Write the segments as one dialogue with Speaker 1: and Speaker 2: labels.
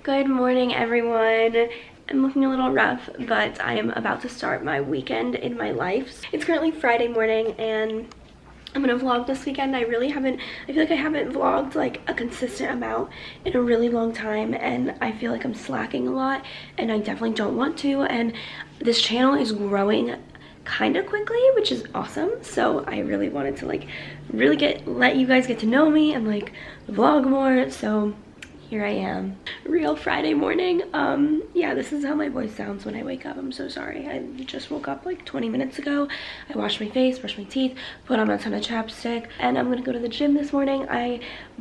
Speaker 1: Good morning, everyone. I'm looking a little rough, but I am about to start my weekend in my life. It's currently Friday morning and I'm gonna vlog this weekend. I feel like I haven't vlogged like a consistent amount in a really long time, and I feel like I'm slacking a lot and I definitely don't want to, and this channel is growing kind of quickly, which is awesome. So I really wanted to like let you guys get to know me and like vlog more. So here I am, real Friday morning. Yeah, this is how my voice sounds when I wake up. I'm so sorry. I just woke up like 20 minutes ago. I washed my face, brushed my teeth, put on a ton of chapstick, and I'm gonna go to the gym this morning.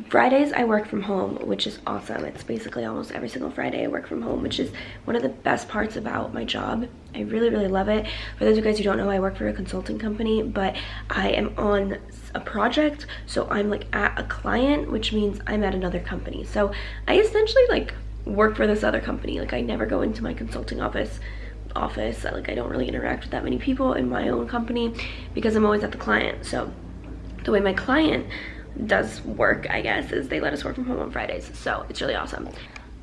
Speaker 1: Fridays I work from home, which is awesome. It's basically almost every single Friday I work from home, which is one of the best parts about my job. I really love it. For those of you guys who don't know, I work for a consulting company, but I am on a project, so I'm like at a client, which means I'm at another company. So I essentially like work for this other company. Like I never go into my consulting office. Like I don't really interact with that many people in my own company because I'm always at the client. So the way my client does work, I guess, is they let us work from home on Fridays. So it's really awesome.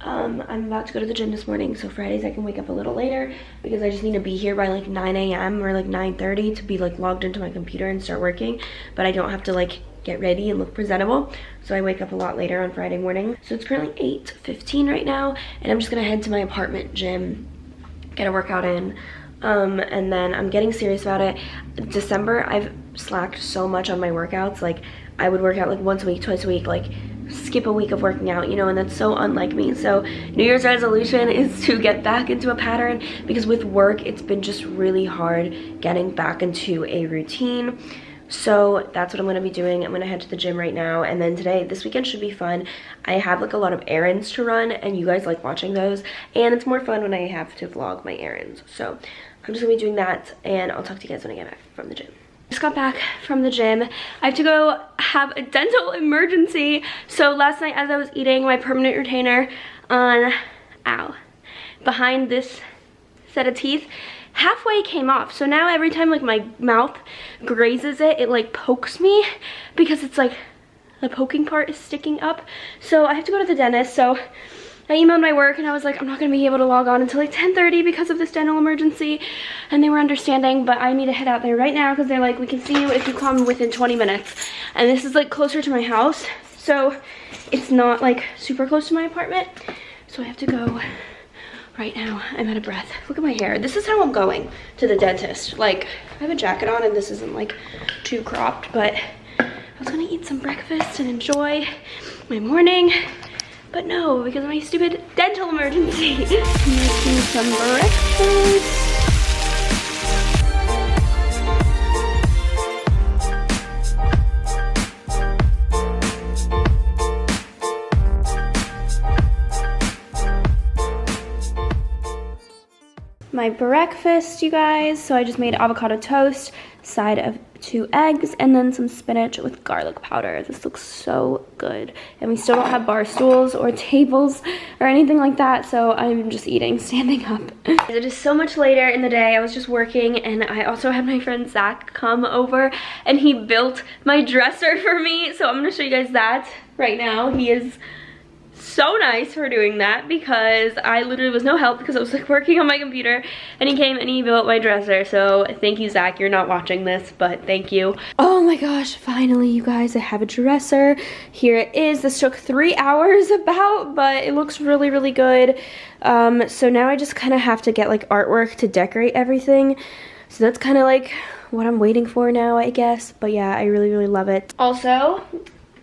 Speaker 1: I'm about to go to the gym this morning, so Fridays I can wake up a little later because I just need to be here by like 9 a.m. or like 9:30 to be like logged into my computer and start working, but I don't have to like get ready and look presentable, so I wake up a lot later on Friday morning. So it's currently 8:15 right now, and I'm just gonna head to my apartment gym, get a workout in, and then I'm getting serious about it. December I've slacked so much on my workouts. Like I would work out like once a week, twice a week, like skip a week of working out, you know, and that's so unlike me. So New Year's resolution is to get back into a pattern, because with work it's been just really hard getting back into a routine. So that's what I'm gonna be doing. I'm gonna head to the gym right now, and then this weekend should be fun. I have like a lot of errands to run, and you guys like watching those, and it's more fun when I have to vlog my errands. So I'm just gonna be doing that, and I'll talk to you guys when I get back from the gym. Just got back from the gym. I have to go have a dental emergency. So last night as I was eating, my permanent retainer on, behind this set of teeth halfway came off. So now every time like my mouth grazes it, it like pokes me because it's like the poking part is sticking up. So I have to go to the dentist. So I emailed my work and I was like, I'm not gonna be able to log on until like 10:30 because of this dental emergency, and they were understanding, but I need to head out there right now because they're like, we can see you if you come within 20 minutes. And this is like closer to my house, so it's not like super close to my apartment. So I have to go right now. I'm out of breath. Look at my hair. This is how I'm going to the dentist. Like I have a jacket on and this isn't like too cropped, but I was gonna eat some breakfast and enjoy my morning. But no, because of my stupid dental emergency. I'm making some breakfast. My breakfast, you guys. So I just made avocado toast, side of 2 eggs, and then some spinach with garlic powder. This looks so good. And we still don't have bar stools or tables or anything like that, so I'm just eating standing up. It is so much later in the day. I was just working, and I also had my friend Zach come over, and he built my dresser for me. So I'm gonna show you guys that right now. He is so nice for doing that, because I literally was no help because I was like working on my computer, and he came and he built my dresser. So thank you, Zach. You're not watching this, but thank you. Oh my gosh, finally, you guys, I have a dresser. Here it is. This took 3 hours about, but it looks really good. So now I just kind of have to get like artwork to decorate everything. So that's kind of like what I'm waiting for now, I guess. But yeah, I really love it. Also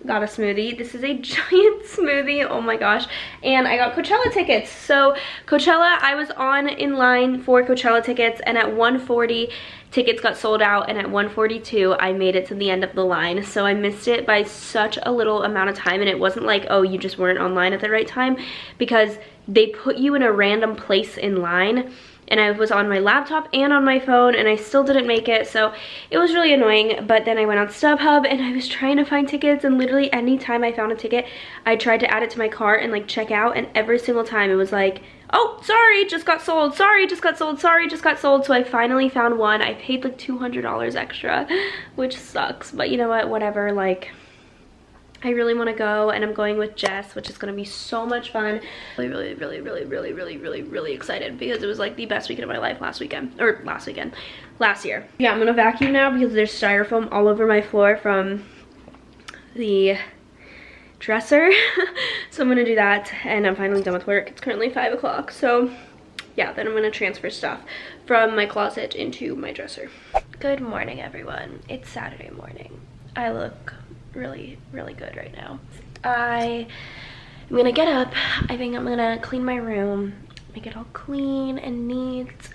Speaker 1: got a smoothie. This is a giant smoothie, oh my gosh. And I got Coachella tickets. So Coachella, I was in line for Coachella tickets, and at 1:40 tickets got sold out, and at 1:42 I made it to the end of the line. So I missed it by such a little amount of time, and it wasn't like, oh, you just weren't online at the right time, because they put you in a random place in line, and I was on my laptop and on my phone, and I still didn't make it, so it was really annoying. But then I went on StubHub and I was trying to find tickets, and literally any time I found a ticket, I tried to add it to my cart and like check out, and every single time it was like, oh, sorry, just got sold, sorry, just got sold, sorry, just got sold. So I finally found one. I paid like $200 extra, which sucks, but you know what, whatever. Like, I really want to go, and I'm going with Jess, which is going to be so much fun. Really excited because it was like the best weekend of my life last year. Yeah, I'm going to vacuum now because there's styrofoam all over my floor from the dresser. So I'm going to do that, and I'm finally done with work. It's currently 5 o'clock, so yeah, then I'm going to transfer stuff from my closet into my dresser. Good morning, everyone. It's Saturday morning. I look really good right now. I am gonna get up. I think I'm gonna clean my room, make it all clean and neat,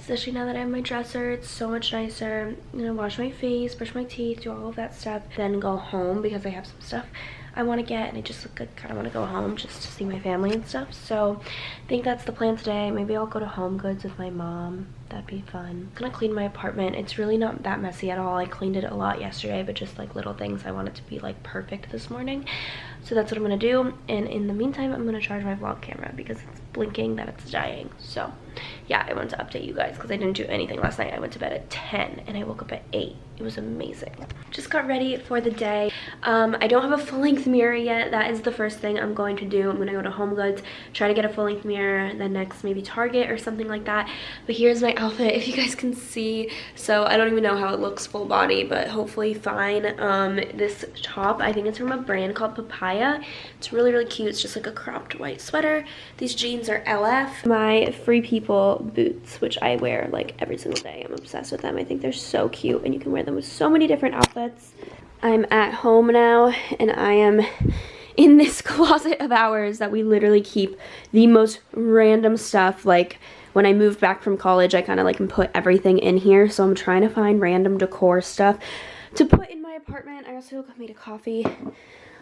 Speaker 1: especially now that I have my dresser. It's so much nicer. I'm gonna wash my face, brush my teeth, do all of that stuff, then go home because I have some stuff I want to get, and I just kind of want to go home just to see my family and stuff. So I think that's the plan today. Maybe I'll go to HomeGoods with my mom. That'd be fun. I'm gonna clean my apartment. It's really not that messy at all. I cleaned it a lot yesterday, but just like little things. I want it to be like perfect this morning. So that's what I'm gonna do. And in the meantime, I'm gonna charge my vlog camera because it's blinking that it's dying. So yeah, I wanted to update you guys because I didn't do anything last night. I went to bed at 10 and I woke up at 8. It was amazing. Just got ready for the day. I don't have a full-length mirror yet. That is the first thing I'm going to do. I'm gonna go to HomeGoods, try to get a full-length mirror, then next maybe Target or something like that. But here's my outfit, if you guys can see. So I don't even know how it looks full body, but hopefully fine. This top, I think it's from a brand called Papaya. It's really cute. It's just like a cropped white sweater. These jeans are LF. My Free People boots, which I wear like every single day. I'm obsessed with them. I think they're so cute, and you can wear them with so many different outfits. I'm at home now, and I am in this closet of ours that we literally keep the most random stuff. Like when I moved back from college, I kind of like can put everything in here. So I'm trying to find random decor stuff to put in my apartment. I also made a coffee,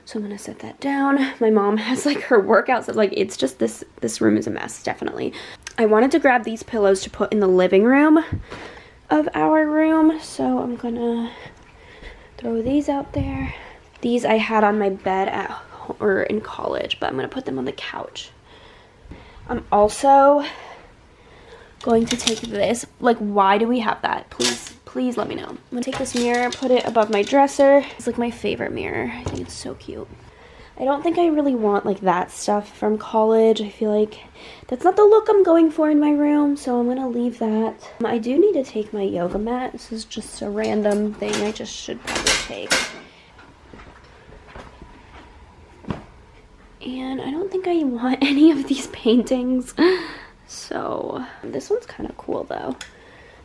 Speaker 1: so I'm gonna set that down. My mom has like her workout stuff. Like it's just this room is a mess, definitely. I wanted to grab these pillows to put in the living room of our room, so I'm gonna throw these out there. These I had on my bed at home, or in college, but I'm gonna put them on the couch. I'm also going to take this. Like, why do we have that? Please let me know. I'm gonna take this mirror, put it above my dresser. It's like my favorite mirror. I think it's so cute. I don't think I really want like that stuff from college. I feel like that's not the look I'm going for in my room, so I'm gonna leave that. I do need to take my yoga mat. This is just a random thing I just should probably take. And I don't think I want any of these paintings. So this one's kind of cool though.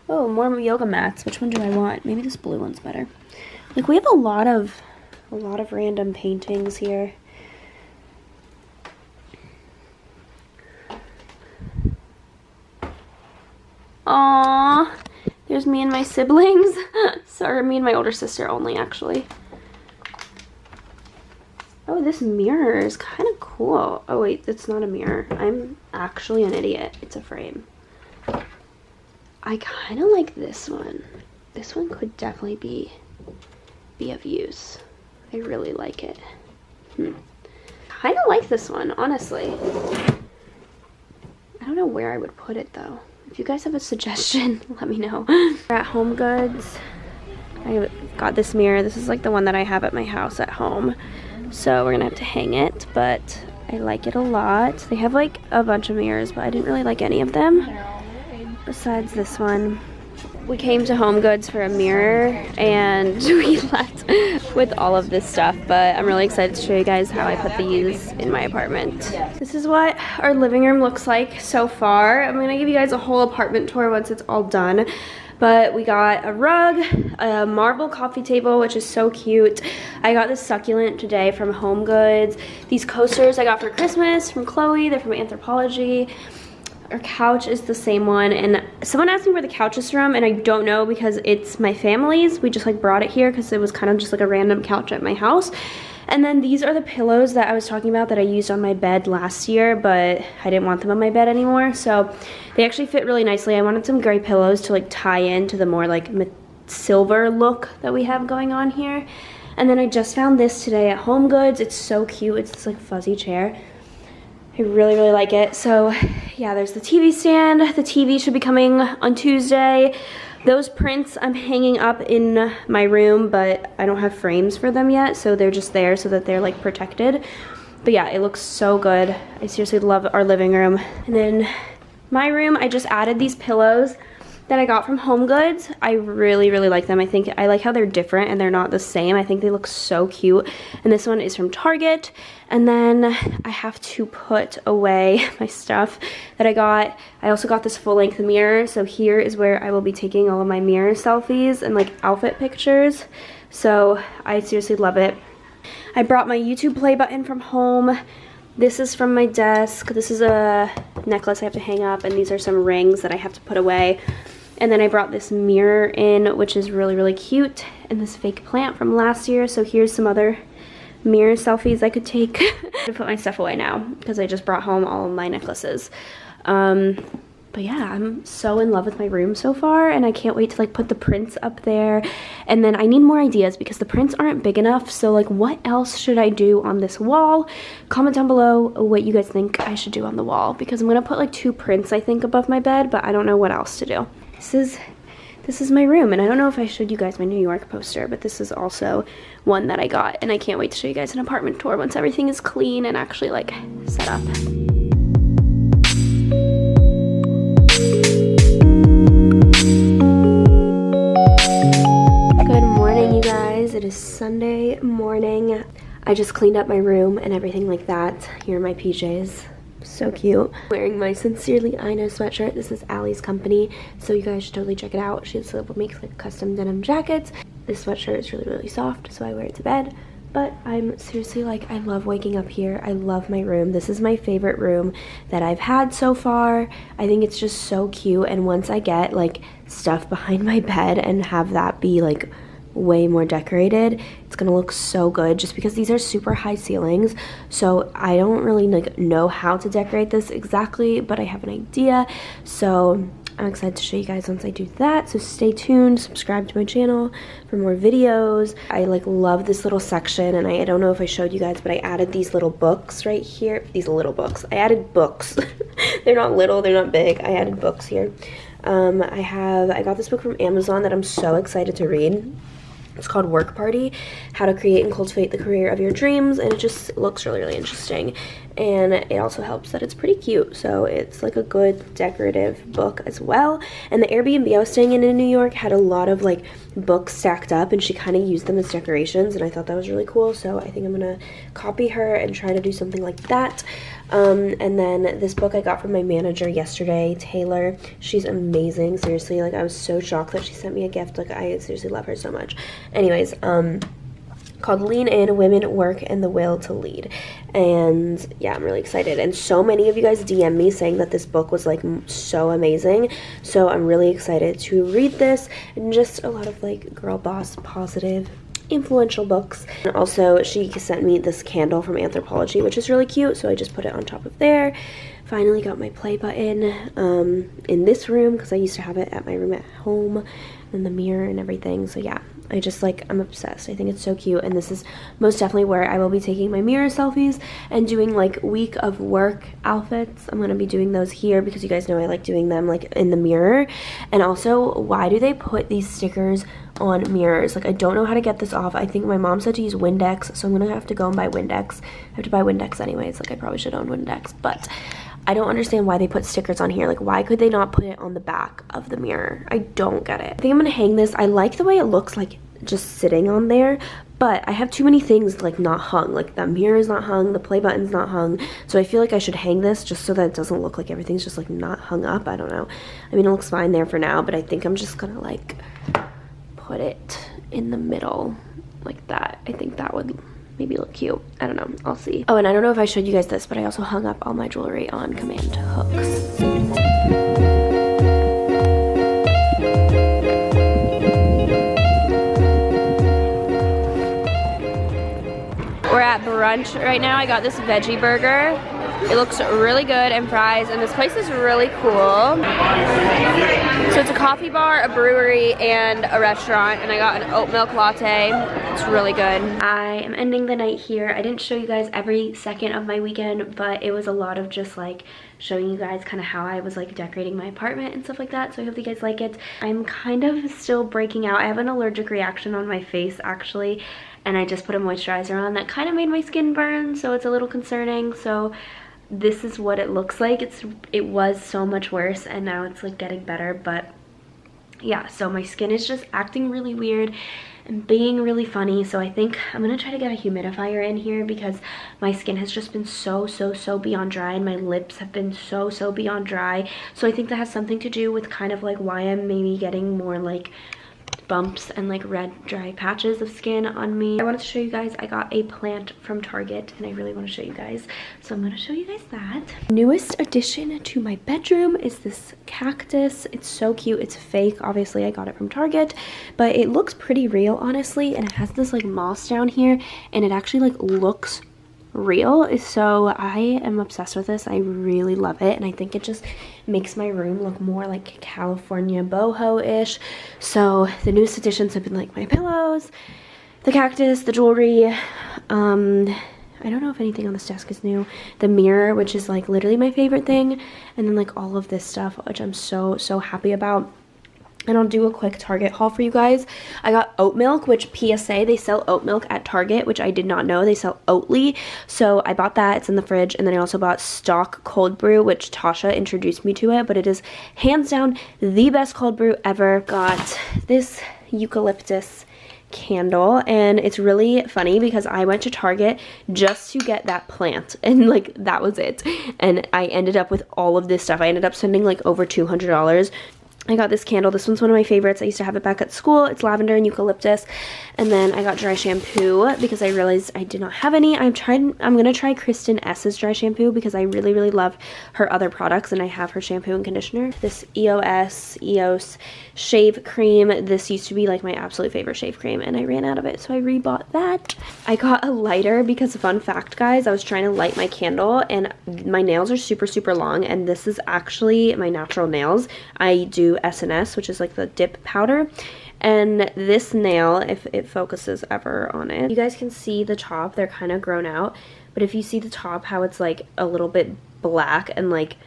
Speaker 1: Oh, more yoga mats. Which one do I want? Maybe this blue one's better. Like we have a lot of random paintings here. Aww, there's me and my siblings. Sorry, me and my older sister only, actually. Oh, this mirror is kind of cool. Oh wait, it's not a mirror. I'm actually an idiot. It's a frame. I kind of like this one. This one could definitely be of use. I really like it. Kind of like this one, honestly. I don't know where I would put it though. If you guys have a suggestion, let me know. We're at HomeGoods. I got this mirror. This is like the one that I have at my house at home. So we're gonna have to hang it, but I like it a lot. They have like a bunch of mirrors, but I didn't really like any of them besides this one. We came to HomeGoods for a mirror and we left with all of this stuff, but I'm really excited to show you guys how I put these in my apartment. This is what our living room looks like so far. I'm gonna give you guys a whole apartment tour once it's all done. But we got a rug, a marble coffee table, which is so cute. I got this succulent today from HomeGoods. These coasters I got for Christmas from Chloe. They're from Anthropology. Our couch is the same one, and someone asked me where the couch is from, and I don't know because it's my family's. We just like brought it here because it was kind of just like a random couch at my house. And then these are the pillows that I was talking about that I used on my bed last year, but I didn't want them on my bed anymore, so they actually fit really nicely. I wanted some gray pillows to like tie into the more like silver look that we have going on here. And then I just found this today at HomeGoods. It's so cute. It's this like fuzzy chair. I really like it. So yeah, there's the TV stand. The TV should be coming on Tuesday. Those prints I'm hanging up in my room, but I don't have frames for them yet, so they're just there so that they're like protected. But yeah, it looks so good. I seriously love our living room. And then my room, I just added these pillows that I got from HomeGoods. I really, really like them. I like how they're different and they're not the same. I think they look so cute. And this one is from Target. And then I have to put away my stuff that I got. I also got this full-length mirror. So here is where I will be taking all of my mirror selfies and like outfit pictures. So I seriously love it. I brought my YouTube play button from home. This is from my desk. This is a necklace I have to hang up, and these are some rings that I have to put away. And then I brought this mirror in, which is really, really cute, and this fake plant from last year. So here's some other mirror selfies I could take. I'm gonna put my stuff away now because I just brought home all of my necklaces. But yeah, I'm so in love with my room so far, and I can't wait to like put the prints up there. And then I need more ideas because the prints aren't big enough. So like, what else should I do on this wall? Comment down below what you guys think I should do on the wall, because I'm gonna put like 2 prints I think above my bed, but I don't know what else to do. This is my room, and I don't know if I showed you guys my New York poster, but this is also one that I got, and I can't wait to show you guys an apartment tour once everything is clean and actually like set up. Good morning, you guys. It is Sunday morning. I just cleaned up my room and everything like that. Here are my PJs. So cute. Wearing my Sincerely I Know sweatshirt. This is Allie's company, so you guys should totally check it out. She also makes like custom denim jackets. This sweatshirt is really, really soft, so I wear it to bed. But I'm seriously like, I love waking up here. I love my room. This is my favorite room that I've had so far. I think it's just so cute, and once I get like stuff behind my bed and have that be like way more decorated, it's gonna look so good, just because these are super high ceilings. So I don't really like know how to decorate this exactly, but I have an idea. So I'm excited to show you guys once I do that. So stay tuned, subscribe to my channel for more videos. I like love this little section, and I don't know if I showed you guys, but I added these little books right here. These little books. I added books. They're not little, they're not big. I added books here. I got this book from Amazon that I'm so excited to read. It's called Work Party, How to Create and Cultivate the Career of Your Dreams, and it just looks really, really interesting. And it also helps that it's pretty cute, so it's like a good decorative book as well. And the Airbnb I was staying in New York had a lot of like books stacked up, and she kind of used them as decorations, and I thought that was really cool. So I think I'm gonna copy her and try to do something like that. And then this book I got from my manager yesterday, Taylor. She's amazing, seriously. Like, I was so shocked that she sent me a gift. Like, I seriously love her so much. Anyways, called Lean In, Women, Work, and the Will to Lead. And yeah, I'm really excited. And so many of you guys DM me saying that this book was like so amazing. So I'm really excited to read this, and just a lot of like girl boss positive influential books. And also she sent me this candle from Anthropology, which is really cute, so I just put it on top of there. Finally got my play button in this room, because I used to have it at my room at home, and the mirror and everything. So yeah, I just like, I'm obsessed. I think it's so cute, and this is most definitely where I will be taking my mirror selfies and doing like week of work outfits. I'm gonna be doing those here because you guys know I like doing them like in the mirror. And also, why do they put these stickers on mirrors? Like, I don't know how to get this off. I think my mom said to use Windex, so I'm gonna have to go and buy Windex. I have to buy Windex anyways. Like, I probably should own Windex, but I don't understand why they put stickers on here. Like, why could they not put it on the back of the mirror? I don't get it. I think I'm gonna hang this. I like the way it looks like just sitting on there, but I have too many things like not hung. Like, the mirror is not hung, the play button's not hung, so I feel like I should hang this just so that it doesn't look like everything's just like not hung up. I don't know. I mean, it looks fine there for now, but I think I'm just gonna like put it in the middle like that. I think that would maybe look cute. I don't know. I'll see. Oh, and I don't know if I showed you guys this, but I also hung up all my jewelry on command hooks. We're at brunch right now. I got this veggie burger. It looks really good, and fries, and this place is really cool. So it's a coffee bar, a brewery, and a restaurant, and I got an oat milk latte. It's really good. I am ending the night here. I didn't show you guys every second of my weekend, but it was a lot of just like showing you guys kind of how I was like decorating my apartment and stuff like that, so I hope you guys like it. I'm kind of still breaking out. I have an allergic reaction on my face actually, and I just put a moisturizer on that kind of made my skin burn, so it's a little concerning. So this is what it looks like. It was so much worse, and now it's like getting better. But yeah, so my skin is just acting really weird and being really funny, so I think I'm gonna try to get a humidifier in here because my skin has just been so beyond dry, and my lips have been so beyond dry. So I think that has something to do with kind of like why I'm maybe getting more like bumps and like red dry patches of skin on me. I wanted to show you guys, I got a plant from Target, and I really want to show you guys, so I'm going to show you guys that. Newest addition to my bedroom is this cactus. It's so cute. It's fake, obviously I got it from Target, but it looks pretty real honestly, and it has this like moss down here, and it actually like looks real. So I am obsessed with this. I really love it, and I think it just makes my room look more like California boho-ish. So the newest additions have been like my pillows, the cactus, the jewelry, I don't know if anything on this desk is new, the mirror, which is like literally my favorite thing, and then like all of this stuff, which I'm so happy about. And I'll do a quick Target haul for you guys. I got oat milk, which PSA, they sell oat milk at Target, which I did not know. They sell Oatly. So I bought that. It's in the fridge. And then I also bought stock cold brew, which Tasha introduced me to it. But it is hands down the best cold brew ever. Got this eucalyptus candle, and it's really funny because I went to Target just to get that plant, and like that was it. And I ended up with all of this stuff. I ended up spending like over $200. I got this candle. This one's one of my favorites. I used to have it back at school. It's lavender and eucalyptus. And then I got dry shampoo because I realized I did not have any. I'm gonna try Kristen S's dry shampoo because I really love her other products, and I have her shampoo and conditioner. This EOS shave cream. This used to be like my absolute favorite shave cream, and I ran out of it, so I rebought that. I got a lighter because, fun fact guys, I was trying to light my candle, and my nails are super long, and this is actually my natural nails. I do SNS, which is like the dip powder, and this nail, if it focuses ever on it, you guys can see the top, they're kind of grown out, but if you see the top, how it's like a little bit black and like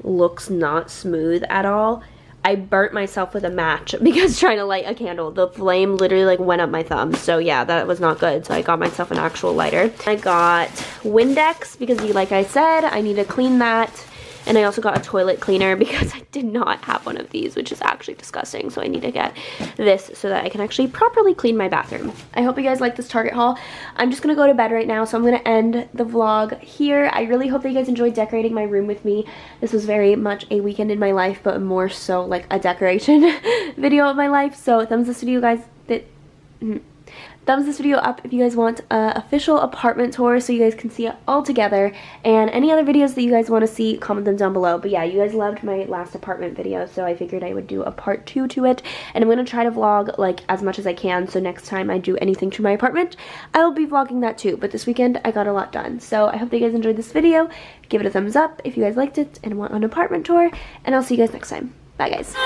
Speaker 1: looks not smooth at all, I burnt myself with a match because trying to light a candle, the flame literally like went up my thumb. So yeah, that was not good. So I got myself an actual lighter. I got Windex because, like I said, I need to clean that. And I also got a toilet cleaner because I did not have one of these, which is actually disgusting. So I need to get this so that I can actually properly clean my bathroom. I hope you guys like this Target haul. I'm just going to go to bed right now, so I'm going to end the vlog here. I really hope that you guys enjoyed decorating my room with me. This was very much a weekend in my life, but more so like a decoration video of my life. So thumbs this video, guys. Thumbs this video up if you guys want an official apartment tour so you guys can see it all together. And any other videos that you guys want to see, comment them down below. But yeah, you guys loved my last apartment video, so I figured I would do a part 2 to it. And I'm going to try to vlog like as much as I can, so next time I do anything to my apartment, I will be vlogging that too. But this weekend, I got a lot done. So I hope that you guys enjoyed this video. Give it a thumbs up if you guys liked it and want an apartment tour. And I'll see you guys next time. Bye, guys.